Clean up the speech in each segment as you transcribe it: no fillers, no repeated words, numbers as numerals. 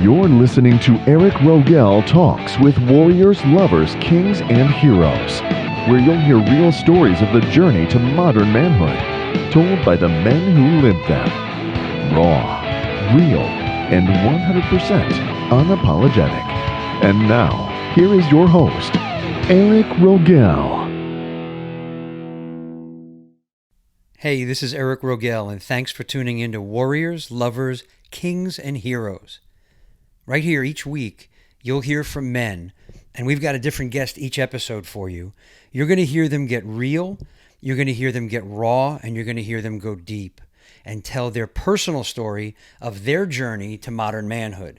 You're listening to Eric Rogell Talks with warriors, lovers, kings, and heroes, where you'll hear real stories of the journey to modern manhood, told by the men who lived them. Raw, real, and 100% unapologetic. And now, here is your host, Eric Rogell. Hey, this is Eric Rogell, and thanks for tuning in to Warriors, Lovers, Kings, and Heroes. Right here each week, you'll hear from men, and we've got a different guest each episode for you. You're going to hear them get real, you're going to hear them get raw, and you're going to hear them go deep and tell their personal story of their journey to modern manhood.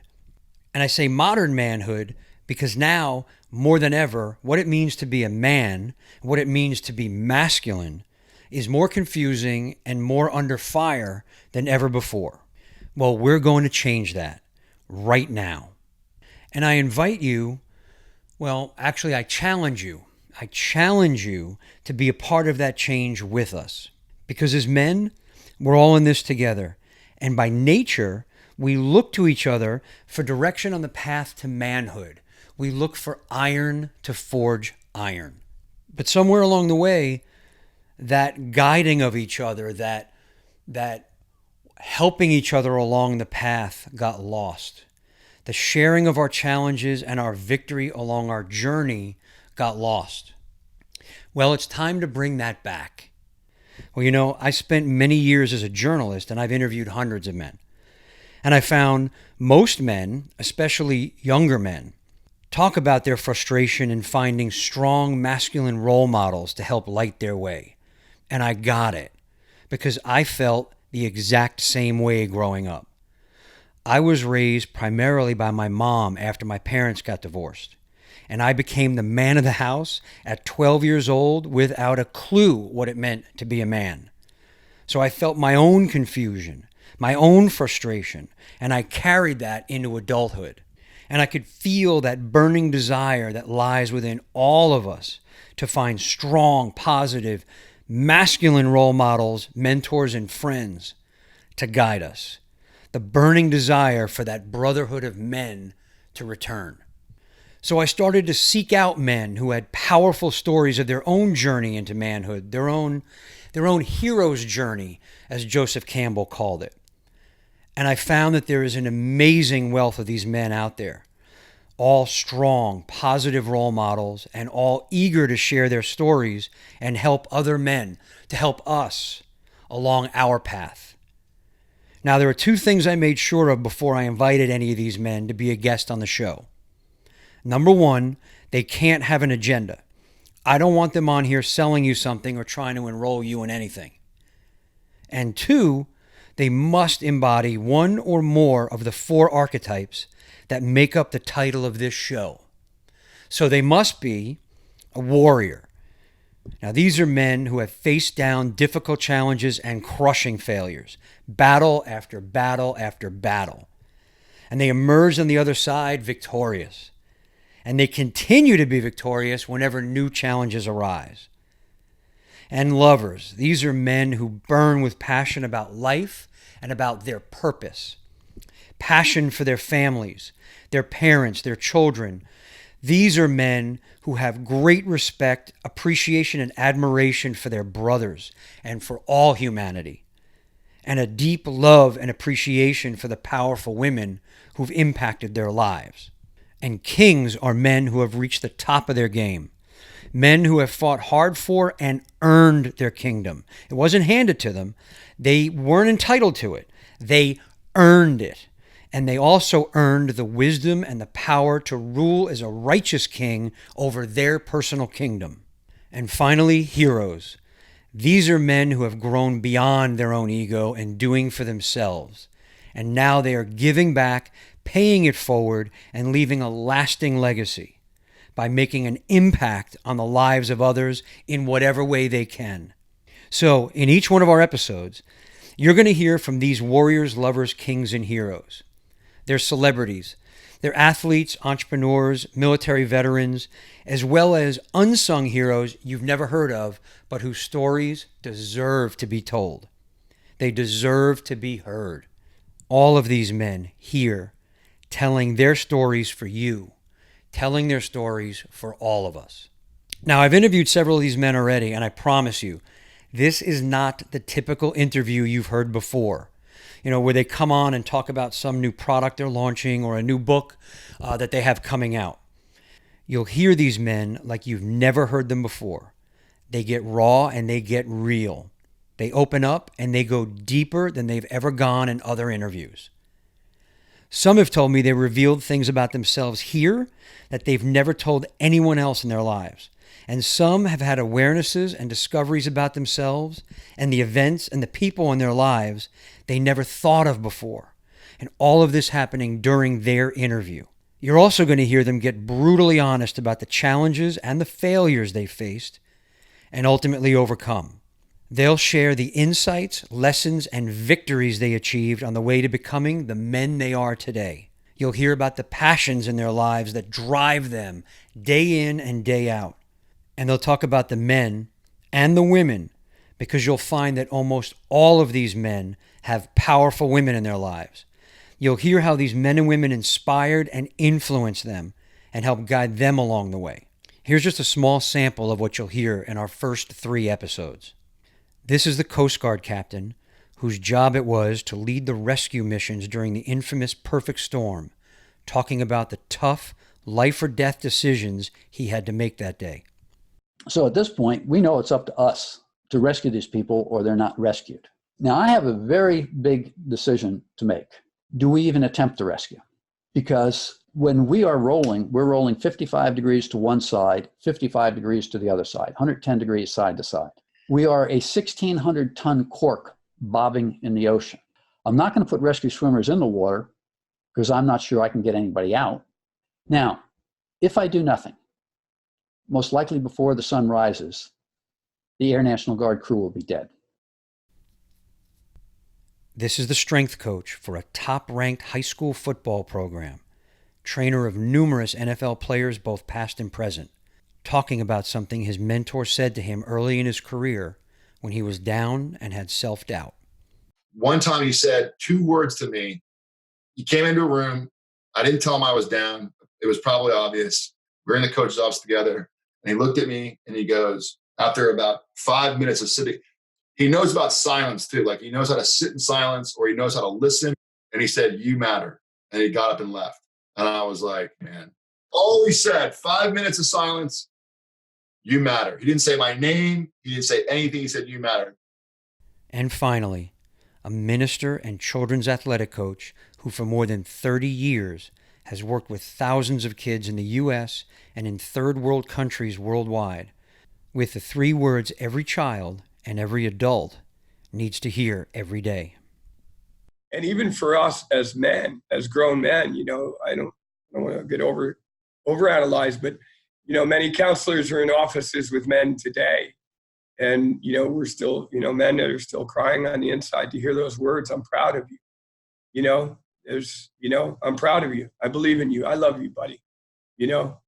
And I say modern manhood because now, more than ever, what it means to be a man, what it means to be masculine, is more confusing and more under fire than ever before. Well, we're going to change that right now. And I invite you, I challenge you. I challenge you to be a part of that change with us. Because as men, we're all in this together. And by nature, we look to each other for direction on the path to manhood. We look for iron to forge iron. But somewhere along the way, that guiding of each other, that helping each other along the path got lost. The sharing of our challenges and our victory along our journey got lost. Well, it's time to bring that back. Well, I spent many years as a journalist, and I've interviewed hundreds of men. And I found most men, especially younger men, talk about their frustration in finding strong masculine role models to help light their way. And I got it, because I felt the exact same way growing up. I was raised primarily by my mom after my parents got divorced. And I became the man of the house at 12 years old without a clue what it meant to be a man. So I felt my own confusion, my own frustration, and I carried that into adulthood. And I could feel that burning desire that lies within all of us to find strong, positive, masculine role models, mentors, and friends to guide us. The burning desire for that brotherhood of men to return. So I started to seek out men who had powerful stories of their own journey into manhood, their own hero's journey, as Joseph Campbell called it. And I found that there is an amazing wealth of these men out there, all strong, positive role models, and all eager to share their stories and help other men, to help us along our path. Now, there are two things I made sure of before I invited any of these men to be a guest on the show. Number one, they can't have an agenda. I don't want them on here selling you something or trying to enroll you in anything. And two, they must embody one or more of the four archetypes that make up the title of this show. So they must be a warrior. Now, these are men who have faced down difficult challenges and crushing failures, battle after battle after battle. And they emerge on the other side victorious. And they continue to be victorious whenever new challenges arise. And lovers, these are men who burn with passion about life and about their purpose. Passion for their families, their parents, their children. These are men who have great respect, appreciation, and admiration for their brothers and for all humanity, and a deep love and appreciation for the powerful women who've impacted their lives. And kings are men who have reached the top of their game, men who have fought hard for and earned their kingdom. It wasn't handed to them. They weren't entitled to it. They earned it. And they also earned the wisdom and the power to rule as a righteous king over their personal kingdom. And finally, heroes. These are men who have grown beyond their own ego and doing for themselves. And now they are giving back, paying it forward, and leaving a lasting legacy by making an impact on the lives of others in whatever way they can. So, in each one of our episodes, you're going to hear from these warriors, lovers, kings, and heroes. They're celebrities. They're athletes, entrepreneurs, military veterans, as well as unsung heroes you've never heard of, but whose stories deserve to be told. They deserve to be heard. All of these men here telling their stories for you, telling their stories for all of us. Now, I've interviewed several of these men already, and I promise you, this is not the typical interview you've heard before. Where they come on and talk about some new product they're launching or a new book that they have coming out. You'll hear these men like you've never heard them before. They get raw and they get real. They open up and they go deeper than they've ever gone in other interviews. Some have told me they revealed things about themselves here that they've never told anyone else in their lives. And some have had awarenesses and discoveries about themselves and the events and the people in their lives they never thought of before. And all of this happening during their interview. You're also going to hear them get brutally honest about the challenges and the failures they faced and ultimately overcome. They'll share the insights, lessons, and victories they achieved on the way to becoming the men they are today. You'll hear about the passions in their lives that drive them day in and day out. And they'll talk about the men and the women, because you'll find that almost all of these men have powerful women in their lives. You'll hear how these men and women inspired and influenced them and helped guide them along the way. Here's just a small sample of what you'll hear in our first 3 episodes. This is the Coast Guard captain whose job it was to lead the rescue missions during the infamous Perfect Storm, talking about the tough life or death decisions he had to make that day. So at this point, we know it's up to us to rescue these people or they're not rescued. Now, I have a very big decision to make. Do we even attempt to rescue? Because when we are rolling, we're rolling 55 degrees to one side, 55 degrees to the other side, 110 degrees side to side. We are a 1,600-ton cork bobbing in the ocean. I'm not going to put rescue swimmers in the water because I'm not sure I can get anybody out. Now, if I do nothing, most likely before the sun rises, the Air National Guard crew will be dead. This is the strength coach for a top-ranked high school football program, trainer of numerous NFL players, both past and present, talking about something his mentor said to him early in his career when he was down and had self-doubt. One time he said 2 words to me. He came into a room. I didn't tell him I was down. It was probably obvious. We were in the coach's office together. And he looked at me and he goes, after about 5 minutes of sitting, he knows about silence too. Like he knows how to sit in silence or he knows how to listen. And he said, "You matter." And he got up and left. And I was like, man, all he said, 5 minutes of silence, "You matter." He didn't say my name. He didn't say anything. He said, "You matter." And finally, a minister and children's athletic coach who for more than 30 years has worked with thousands of kids in the U.S. and in third world countries worldwide, with the 3 words every child and every adult needs to hear every day. And even for us as men, as grown men, I don't want to get overanalyzed, but, many counselors are in offices with men today. And, we're still, men that are still crying on the inside to hear those words. "I'm proud of you." I'm proud of you. I believe in you. I love you, buddy.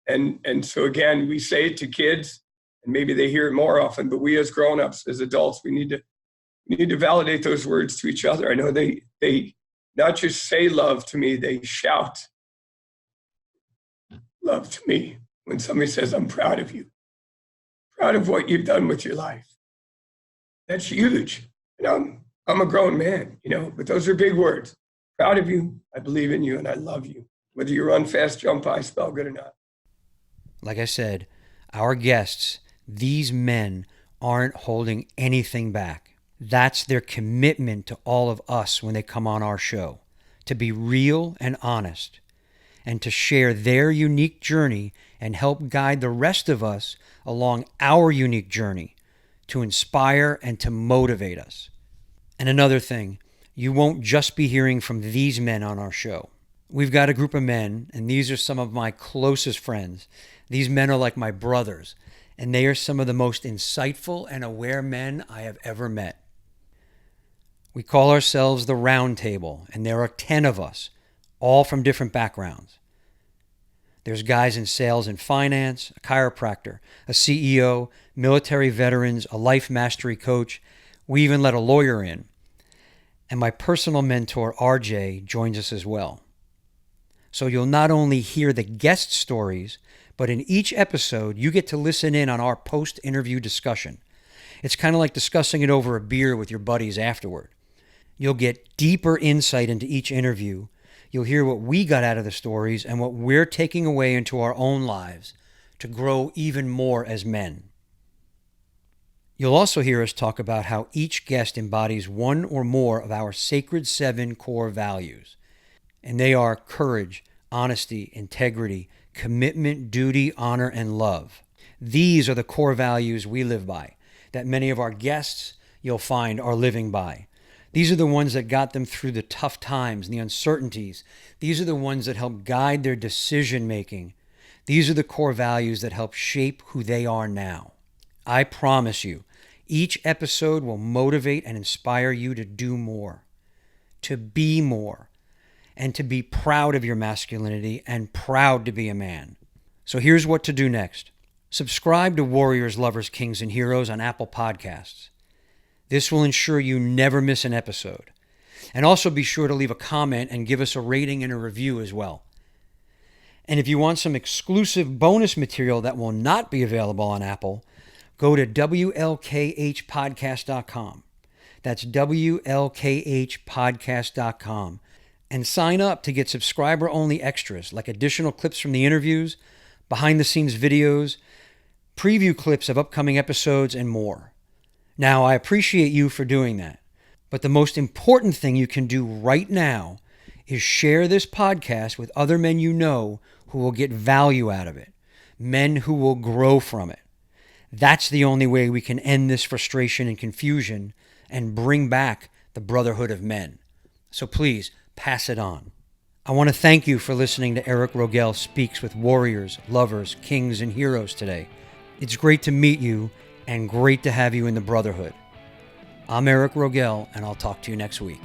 And so again, we say it to kids and maybe they hear it more often, but we as grown-ups, as adults, we need to validate those words to each other. I know they not just say love to me, they shout love to me when somebody says, "I'm proud of you. Proud of what you've done with your life." That's huge. I'm a grown man, but those are big words. Proud of you, I believe in you, and I love you. Whether you run fast, jump high, spell good or not. Like I said, our guests, these men, aren't holding anything back. That's their commitment to all of us when they come on our show, to be real and honest, and to share their unique journey and help guide the rest of us along our unique journey, to inspire and to motivate us. And another thing, you won't just be hearing from these men on our show. We've got a group of men, and these are some of my closest friends. These men are like my brothers, and they are some of the most insightful and aware men I have ever met. We call ourselves the Round Table, and there are 10 of us, all from different backgrounds. There's guys in sales and finance, a chiropractor, a CEO, military veterans, a life mastery coach. We even let a lawyer in. And my personal mentor, RJ, joins us as well. So you'll not only hear the guest stories, but in each episode, you get to listen in on our post-interview discussion. It's kind of like discussing it over a beer with your buddies afterward. You'll get deeper insight into each interview. You'll hear what we got out of the stories and what we're taking away into our own lives to grow even more as men. You'll also hear us talk about how each guest embodies one or more of our sacred 7 core values. And they are courage, honesty, integrity, commitment, duty, honor, and love. These are the core values we live by, that many of our guests you'll find are living by. These are the ones that got them through the tough times and the uncertainties. These are the ones that help guide their decision making. These are the core values that help shape who they are now. I promise you, each episode will motivate and inspire you to do more, to be more, and to be proud of your masculinity and proud to be a man. So here's what to do next. Subscribe to Warriors, Lovers, Kings, and Heroes on Apple Podcasts. This will ensure you never miss an episode. And also be sure to leave a comment and give us a rating and a review as well. And if you want some exclusive bonus material that will not be available on Apple, go to WLKHpodcast.com. That's WLKHpodcast.com. And sign up to get subscriber-only extras like additional clips from the interviews, behind-the-scenes videos, preview clips of upcoming episodes, and more. Now, I appreciate you for doing that. But the most important thing you can do right now is share this podcast with other men you know who will get value out of it, men who will grow from it. That's the only way we can end this frustration and confusion and bring back the brotherhood of men. So please, pass it on. I want to thank you for listening to Eric Rogell Speaks with Warriors, Lovers, Kings, and Heroes today. It's great to meet you and great to have you in the brotherhood. I'm Eric Rogell, and I'll talk to you next week.